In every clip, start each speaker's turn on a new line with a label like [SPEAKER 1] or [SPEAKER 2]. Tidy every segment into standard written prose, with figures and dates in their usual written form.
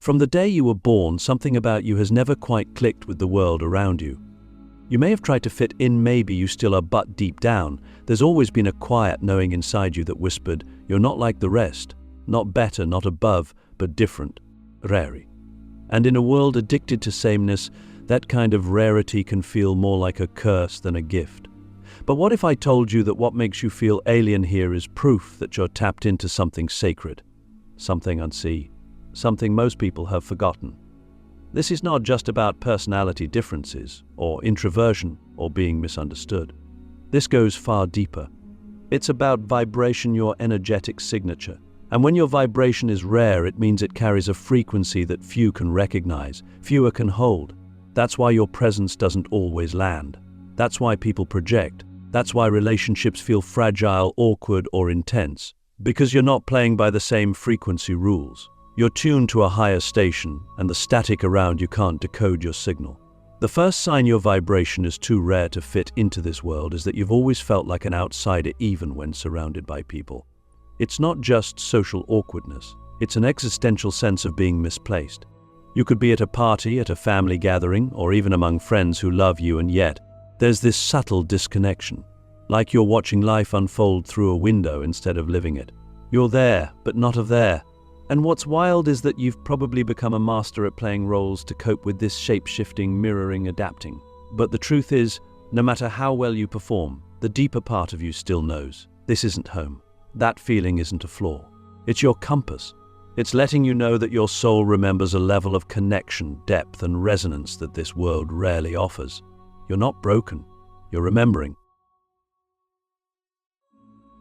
[SPEAKER 1] From the day you were born, something about you has never quite clicked with the world around you. You may have tried to fit in, maybe you still are, but deep down, there's always been a quiet knowing inside you that whispered, you're not like the rest, not better, not above, but different, rare. And in a world addicted to sameness, that kind of rarity can feel more like a curse than a gift. But what if I told you that what makes you feel alien here is proof that you're tapped into something sacred, something unseen, something most people have forgotten? This is not just about personality differences, or introversion, or being misunderstood. This goes far deeper. It's about vibration, your energetic signature. And when your vibration is rare, it means it carries a frequency that few can recognize, fewer can hold. That's why your presence doesn't always land. That's why people project. That's why relationships feel fragile, awkward, or intense. Because you're not playing by the same frequency rules. You're tuned to a higher station, and the static around you can't decode your signal. The first sign your vibration is too rare to fit into this world is that you've always felt like an outsider even when surrounded by people. It's not just social awkwardness. It's an existential sense of being misplaced. You could be at a party, at a family gathering, or even among friends who love you, and yet there's this subtle disconnection, like you're watching life unfold through a window instead of living it. You're there, but not of there. And what's wild is that you've probably become a master at playing roles to cope with this shape-shifting, mirroring, adapting. But the truth is, no matter how well you perform, the deeper part of you still knows, this isn't home. That feeling isn't a flaw. It's your compass. It's letting you know that your soul remembers a level of connection, depth, and resonance that this world rarely offers. You're not broken. You're remembering.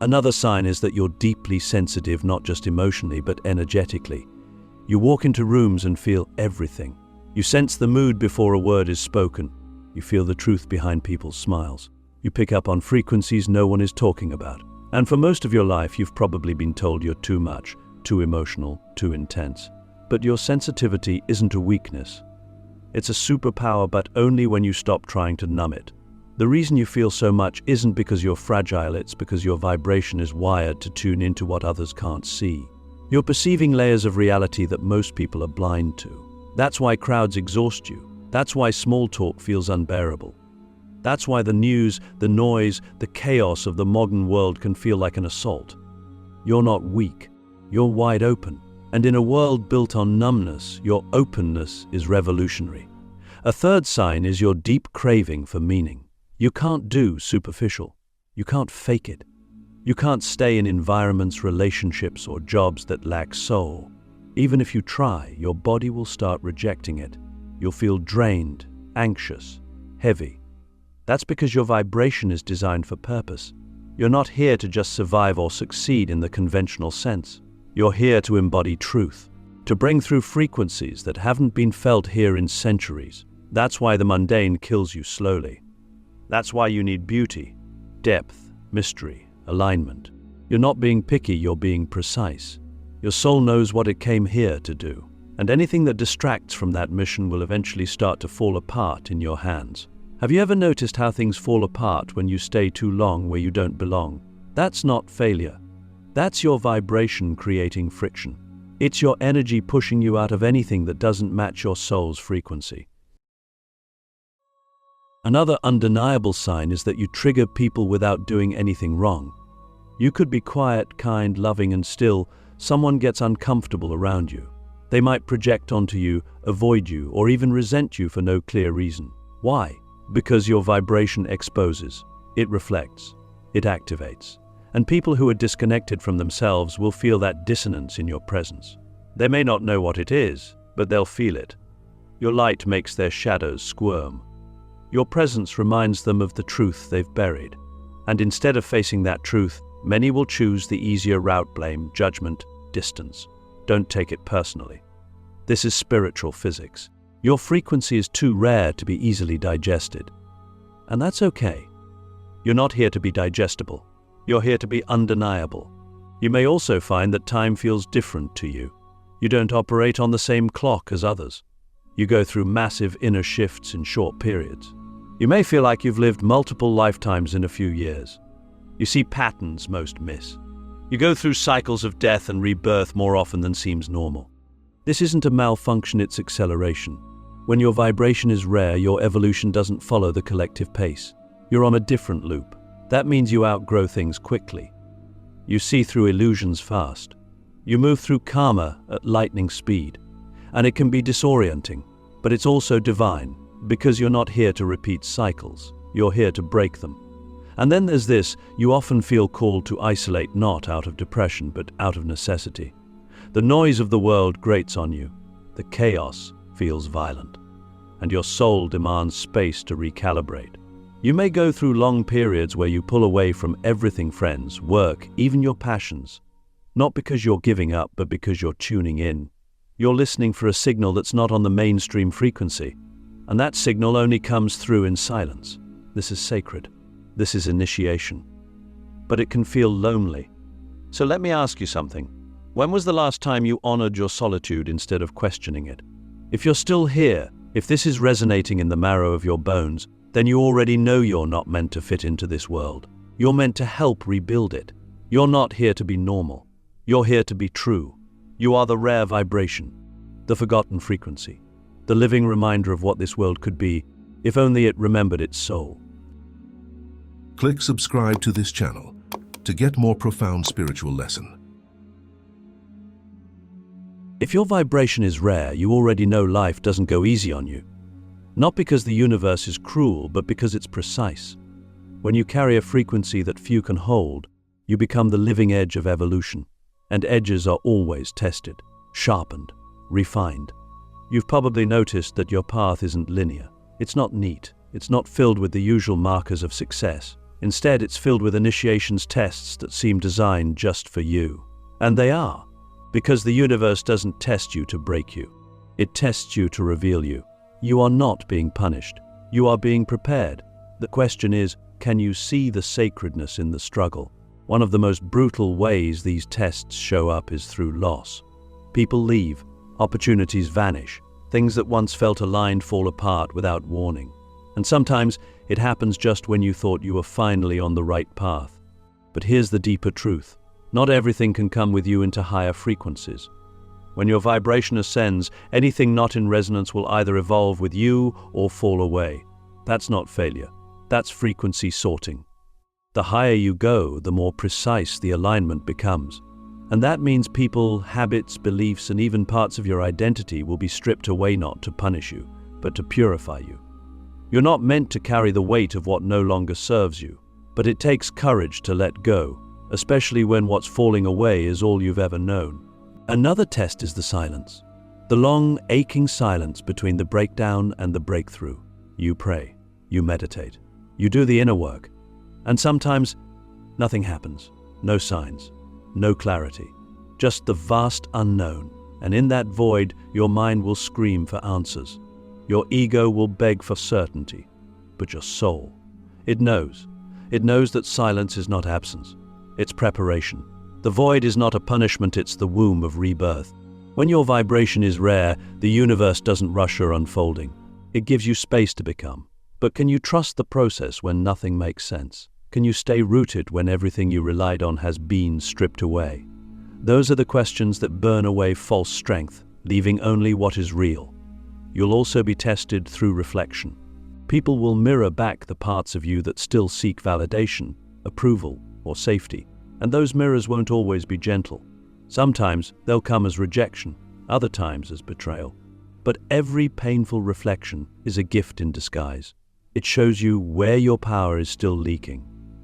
[SPEAKER 1] Another sign is that you're deeply sensitive, not just emotionally, but energetically. You walk into rooms and feel everything. You sense the mood before a word is spoken. You feel the truth behind people's smiles. You pick up on frequencies no one is talking about. And for most of your life, you've probably been told you're too much, too emotional, too intense. But your sensitivity isn't a weakness. It's a superpower, but only when you stop trying to numb it. The reason you feel so much isn't because you're fragile, it's because your vibration is wired to tune into what others can't see. You're perceiving layers of reality that most people are blind to. That's why crowds exhaust you. That's why small talk feels unbearable. That's why the news, the noise, the chaos of the modern world can feel like an assault. You're not weak. You're wide open. And in a world built on numbness, your openness is revolutionary. A third sign is your deep craving for meaning. You can't do superficial. You can't fake it. You can't stay in environments, relationships, or jobs that lack soul. Even if you try, your body will start rejecting it. You'll feel drained, anxious, heavy. That's because your vibration is designed for purpose. You're not here to just survive or succeed in the conventional sense. You're here to embody truth, to bring through frequencies that haven't been felt here in centuries. That's why the mundane kills you slowly. That's why you need beauty, depth, mystery, alignment. You're not being picky, you're being precise. Your soul knows what it came here to do, and anything that distracts from that mission will eventually start to fall apart in your hands. Have you ever noticed how things fall apart when you stay too long where you don't belong? That's not failure. That's your vibration creating friction. It's your energy pushing you out of anything that doesn't match your soul's frequency. Another undeniable sign is that you trigger people without doing anything wrong. You could be quiet, kind, loving, and still, someone gets uncomfortable around you. They might project onto you, avoid you, or even resent you for no clear reason. Why? Because your vibration exposes, it reflects, it activates. And people who are disconnected from themselves will feel that dissonance in your presence. They may not know what it is, but they'll feel it. Your light makes their shadows squirm. Your presence reminds them of the truth they've buried. And instead of facing that truth, many will choose the easier route: blame, judgment, distance. Don't take it personally. This is spiritual physics. Your frequency is too rare to be easily digested. And that's okay. You're not here to be digestible. You're here to be undeniable. You may also find that time feels different to you. You don't operate on the same clock as others. You go through massive inner shifts in short periods. You may feel like you've lived multiple lifetimes in a few years. You see patterns most miss. You go through cycles of death and rebirth more often than seems normal. This isn't a malfunction, it's acceleration. When your vibration is rare, your evolution doesn't follow the collective pace. You're on a different loop. That means you outgrow things quickly. You see through illusions fast. You move through karma at lightning speed. And it can be disorienting, but it's also divine, because you're not here to repeat cycles. You're here to break them. And then there's this: you often feel called to isolate, not out of depression, but out of necessity. The noise of the world grates on you. The chaos feels violent. And your soul demands space to recalibrate. You may go through long periods where you pull away from everything: friends, work, even your passions. Not because you're giving up, but because you're tuning in. You're listening for a signal that's not on the mainstream frequency. And that signal only comes through in silence. This is sacred. This is initiation. But it can feel lonely. So let me ask you something. When was the last time you honored your solitude instead of questioning it? If you're still here, if this is resonating in the marrow of your bones, then you already know you're not meant to fit into this world. You're meant to help rebuild it. You're not here to be normal. You're here to be true. You are the rare vibration, the forgotten frequency, the living reminder of what this world could be if only it remembered its soul.
[SPEAKER 2] Click subscribe to this channel to get more profound spiritual lesson.
[SPEAKER 1] If your vibration is rare, you already know life doesn't go easy on you. Not because the universe is cruel, but because it's precise. When you carry a frequency that few can hold, you become the living edge of evolution. And edges are always tested, sharpened, refined. You've probably noticed that your path isn't linear. It's not neat. It's not filled with the usual markers of success. Instead, it's filled with initiation's tests that seem designed just for you. And they are, because the universe doesn't test you to break you. It tests you to reveal you. You are not being punished. You are being prepared. The question is, can you see the sacredness in the struggle? One of the most brutal ways these tests show up is through loss. People leave, opportunities vanish, things that once felt aligned fall apart without warning. And sometimes it happens just when you thought you were finally on the right path. But here's the deeper truth. Not everything can come with you into higher frequencies. When your vibration ascends, anything not in resonance will either evolve with you or fall away. That's not failure. That's frequency sorting. The higher you go, the more precise the alignment becomes. And that means people, habits, beliefs, and even parts of your identity will be stripped away, not to punish you, but to purify you. You're not meant to carry the weight of what no longer serves you, but it takes courage to let go, especially when what's falling away is all you've ever known. Another test is the silence. The long, aching silence between the breakdown and the breakthrough. You pray, you meditate, you do the inner work. And sometimes, nothing happens. No signs, no clarity. Just the vast unknown. And in that void, your mind will scream for answers. Your ego will beg for certainty. But your soul, it knows. It knows that silence is not absence. It's preparation. The void is not a punishment, it's the womb of rebirth. When your vibration is rare, the universe doesn't rush your unfolding. It gives you space to become. But can you trust the process when nothing makes sense? Can you stay rooted when everything you relied on has been stripped away? Those are the questions that burn away false strength, leaving only what is real. You'll also be tested through reflection. People will mirror back the parts of you that still seek validation, approval, or safety. And those mirrors won't always be gentle. Sometimes they'll come as rejection, other times as betrayal. But every painful reflection is a gift in disguise. It shows you where your power is still leaking,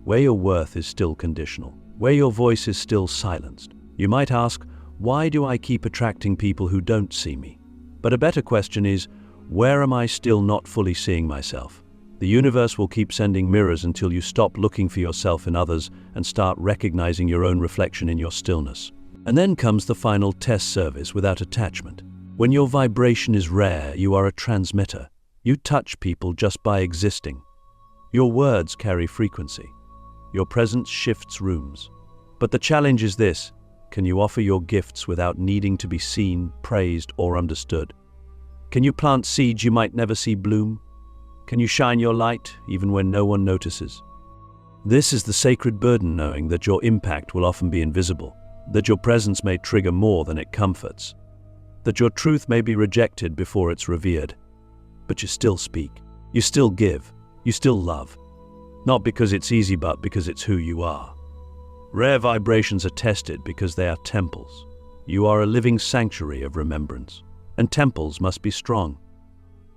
[SPEAKER 1] where your worth is still conditional, where your voice is still silenced. You might ask, why do I keep attracting people who don't see me? But a better question is, where am I still not fully seeing myself? The universe will keep sending mirrors until you stop looking for yourself in others and start recognizing your own reflection in your stillness. And then comes the final test service without attachment. When your vibration is rare, you are a transmitter. You touch people just by existing. Your words carry frequency. Your presence shifts rooms. But the challenge is this: can you offer your gifts without needing to be seen, praised, or understood? Can you plant seeds you might never see bloom? Can you shine your light even when no one notices? This is the sacred burden, knowing that your impact will often be invisible, that your presence may trigger more than it comforts. that your truth may be rejected before it's revered. But you still speak, you still give, you still love. Not because it's easy, but because it's who you are. Rare vibrations are tested because they are temples. You are a living sanctuary of remembrance, and temples must be strong.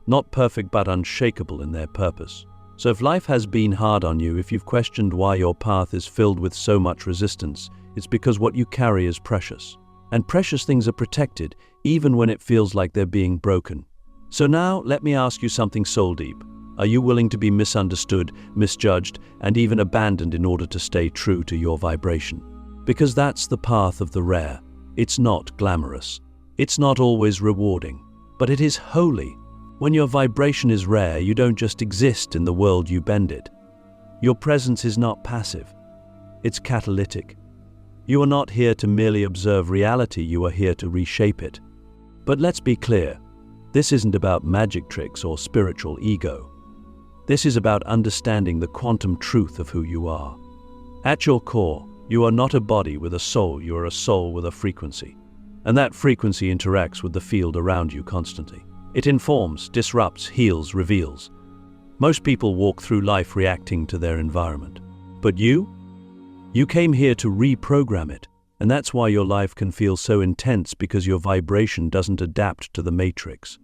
[SPEAKER 1] Not perfect, but unshakable in their purpose. So if life has been hard on you, if you've questioned why your path is filled with so much resistance, it's because what you carry is precious. And precious things are protected, even when it feels like they're being broken. So now, let me ask you something soul deep. Are you willing to be misunderstood, misjudged, and even abandoned in order to stay true to your vibration? Because that's the path of the rare. It's not glamorous. It's not always rewarding. But it is holy. When your vibration is rare, you don't just exist in the world, you bend it. Your presence is not passive. It's catalytic. You are not here to merely observe reality, you are here to reshape it. But let's be clear, this isn't about magic tricks or spiritual ego. This is about understanding the quantum truth of who you are. At your core, you are not a body with a soul, you are a soul with a frequency. And that frequency interacts with the field around you constantly. It informs, disrupts, heals, reveals. Most people walk through life reacting to their environment. But you came here to reprogram it. And that's why your life can feel so intense, because your vibration doesn't adapt to the matrix.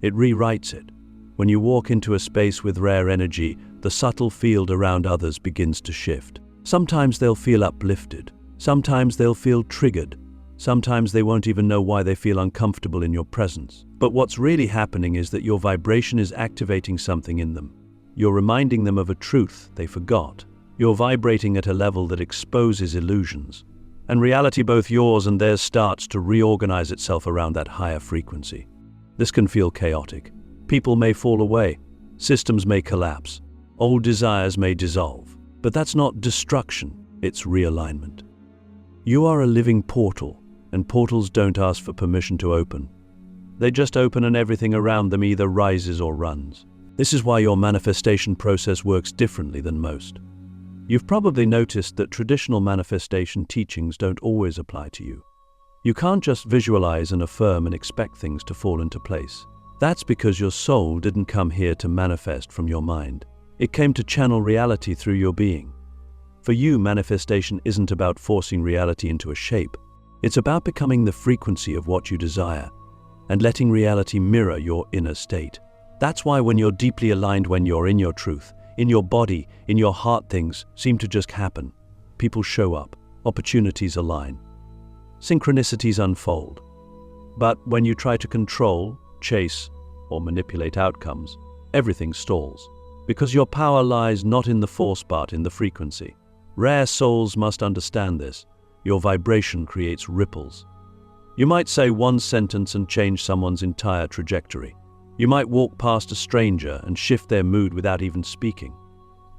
[SPEAKER 1] It rewrites it. When you walk into a space with rare energy, the subtle field around others begins to shift. Sometimes they'll feel uplifted. Sometimes they'll feel triggered. Sometimes they won't even know why they feel uncomfortable in your presence. But what's really happening is that your vibration is activating something in them. You're reminding them of a truth they forgot. You're vibrating at a level that exposes illusions. And reality, both yours and theirs, starts to reorganize itself around that higher frequency. This can feel chaotic. People may fall away. Systems may collapse. Old desires may dissolve. But that's not destruction, it's realignment. You are a living portal. And portals don't ask for permission to open. They just open, and everything around them either rises or runs. This is why your manifestation process works differently than most. You've probably noticed that traditional manifestation teachings don't always apply to you. You can't just visualize and affirm and expect things to fall into place. That's because your soul didn't come here to manifest from your mind. It came to channel reality through your being. For you, manifestation isn't about forcing reality into a shape. It's about becoming the frequency of what you desire and letting reality mirror your inner state. That's why when you're deeply aligned, when you're in your truth, in your body, in your heart, things seem to just happen. People show up, opportunities align, synchronicities unfold. But when you try to control, chase, or manipulate outcomes, everything stalls. Because your power lies not in the force but in the frequency. Rare souls must understand this. Your vibration creates ripples. You might say one sentence and change someone's entire trajectory. You might walk past a stranger and shift their mood without even speaking.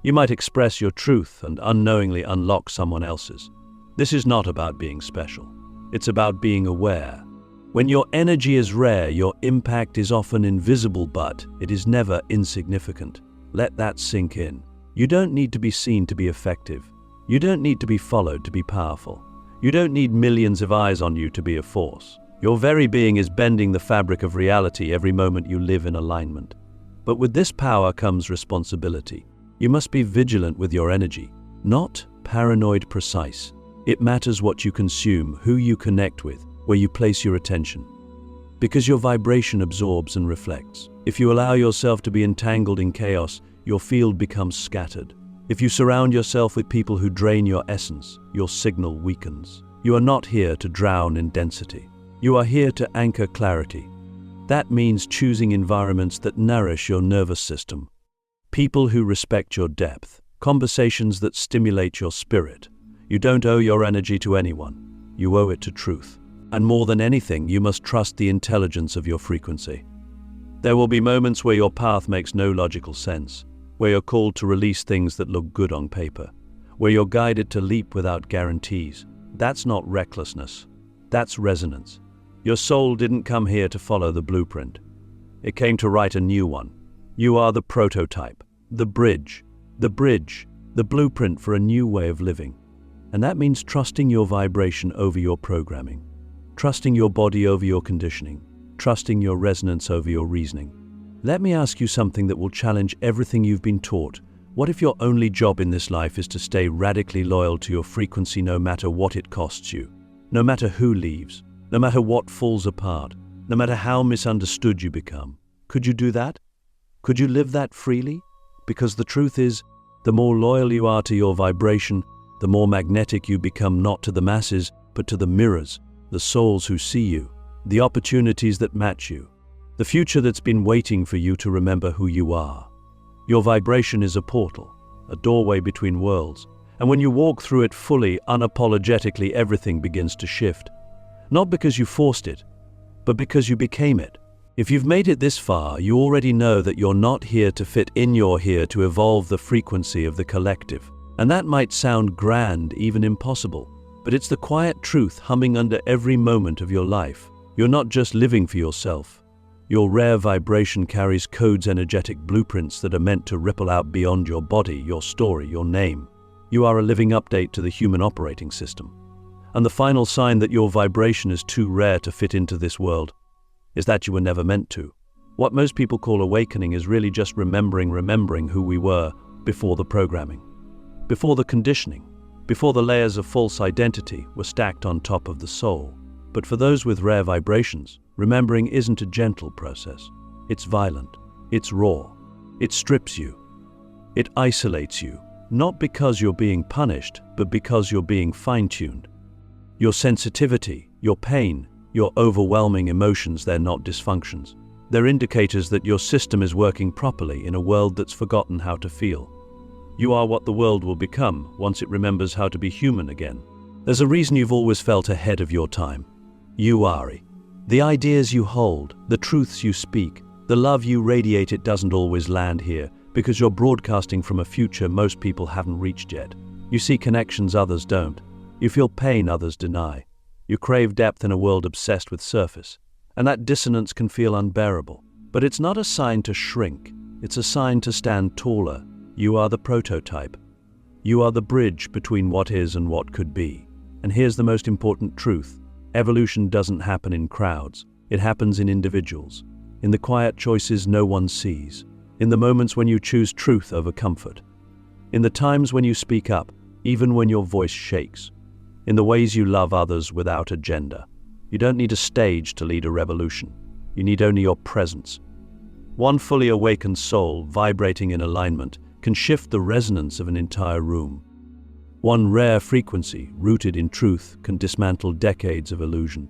[SPEAKER 1] You might express your truth and unknowingly unlock someone else's. This is not about being special. It's about being aware. When your energy is rare, your impact is often invisible, but it is never insignificant. Let that sink in. You don't need to be seen to be effective. You don't need to be followed to be powerful. You don't need millions of eyes on you to be a force. Your very being is bending the fabric of reality every moment you live in alignment. But with this power comes responsibility. You must be vigilant with your energy, not paranoid precise. It matters what you consume, who you connect with, where you place your attention. Because your vibration absorbs and reflects. If you allow yourself to be entangled in chaos, your field becomes scattered. If you surround yourself with people who drain your essence, your signal weakens. You are not here to drown in density. You are here to anchor clarity. That means choosing environments that nourish your nervous system. People who respect your depth. Conversations that stimulate your spirit. You don't owe your energy to anyone. You owe it to truth. And more than anything, you must trust the intelligence of your frequency. There will be moments where your path makes no logical sense, where you're called to release things that look good on paper, where you're guided to leap without guarantees. That's not recklessness. That's resonance. Your soul didn't come here to follow the blueprint. It came to write a new one. You are the prototype, the bridge, the blueprint for a new way of living. And that means trusting your vibration over your programming. trusting your body over your conditioning, trusting your resonance over your reasoning. Let me ask you something that will challenge everything you've been taught. What if your only job in this life is to stay radically loyal to your frequency no matter what it costs you? No matter who leaves, no matter what falls apart, no matter how misunderstood you become. Could you do that? Could you live that freely? Because the truth is, the more loyal you are to your vibration, the more magnetic you become, not to the masses, but to the mirrors, the souls who see you, the opportunities that match you, the future that's been waiting for you to remember who you are. Your vibration is a portal, a doorway between worlds, and when you walk through it fully, unapologetically, everything begins to shift. Not because you forced it, but because you became it. If you've made it this far, you already know that you're not here to fit in, you're here to evolve the frequency of the collective. And that might sound grand, even impossible, but it's the quiet truth humming under every moment of your life. You're not just living for yourself. Your rare vibration carries codes, energetic blueprints that are meant to ripple out beyond your body, your story, your name. You are a living update to the human operating system. And the final sign that your vibration is too rare to fit into this world is that you were never meant to. What most people call awakening is really just remembering who we were before the programming, before the conditioning, before the layers of false identity were stacked on top of the soul. But for those with rare vibrations, remembering isn't a gentle process. It's violent, it's raw, it strips you, it isolates you, not because you're being punished, but because you're being fine-tuned. Your sensitivity, your pain, your overwhelming emotions, they're not dysfunctions. They're indicators that your system is working properly in a world that's forgotten how to feel. You are what the world will become once it remembers how to be human again. There's a reason you've always felt ahead of your time. You are. The ideas you hold, the truths you speak, the love you radiate, it doesn't always land here because you're broadcasting from a future most people haven't reached yet. You see connections others don't. You feel pain others deny. You crave depth in a world obsessed with surface. And that dissonance can feel unbearable. But it's not a sign to shrink. It's a sign to stand taller. You are the prototype. You are the bridge between what is and what could be. And here's the most important truth. Evolution doesn't happen in crowds. It happens in individuals. In the quiet choices no one sees. In the moments when you choose truth over comfort. In the times when you speak up, even when your voice shakes. In the ways you love others without agenda. You don't need a stage to lead a revolution. You need only your presence. One fully awakened soul, vibrating in alignment, can shift the resonance of an entire room. One rare frequency, rooted in truth, can dismantle decades of illusion.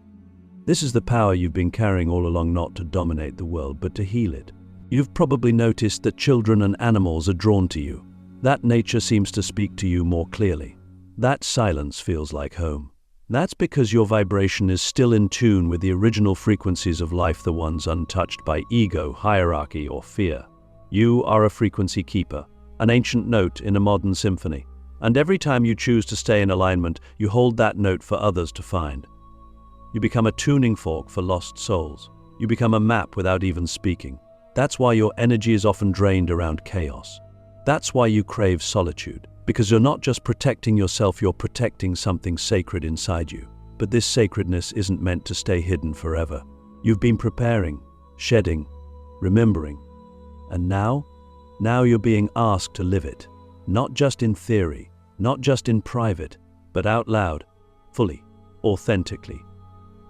[SPEAKER 1] This is the power you've been carrying all along, not to dominate the world, but to heal it. You've probably noticed that children and animals are drawn to you. That nature seems to speak to you more clearly. That silence feels like home. That's because your vibration is still in tune with the original frequencies of life, the ones untouched by ego, hierarchy, or fear. You are a frequency keeper, an ancient note in a modern symphony. And every time you choose to stay in alignment, you hold that note for others to find. You become a tuning fork for lost souls. You become a map without even speaking. That's why your energy is often drained around chaos. That's why you crave solitude. Because you're not just protecting yourself, you're protecting something sacred inside you. But this sacredness isn't meant to stay hidden forever. You've been preparing, shedding, remembering. And now you're being asked to live it. Not just in theory, not just in private, but out loud, fully, authentically.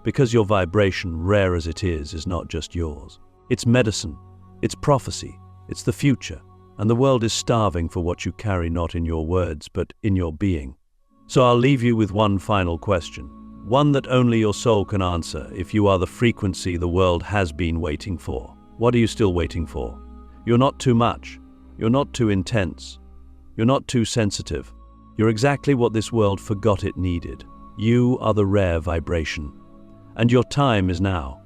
[SPEAKER 1] Because your vibration, rare as it is not just yours. It's medicine, it's prophecy, it's the future. And the world is starving for what you carry, not in your words, but in your being. So I'll leave you with one final question, one that only your soul can answer. If you are the frequency the world has been waiting for, what are you still waiting for? You're not too much. You're not too intense. You're not too sensitive. You're exactly what this world forgot it needed. You are the rare vibration. And your time is now.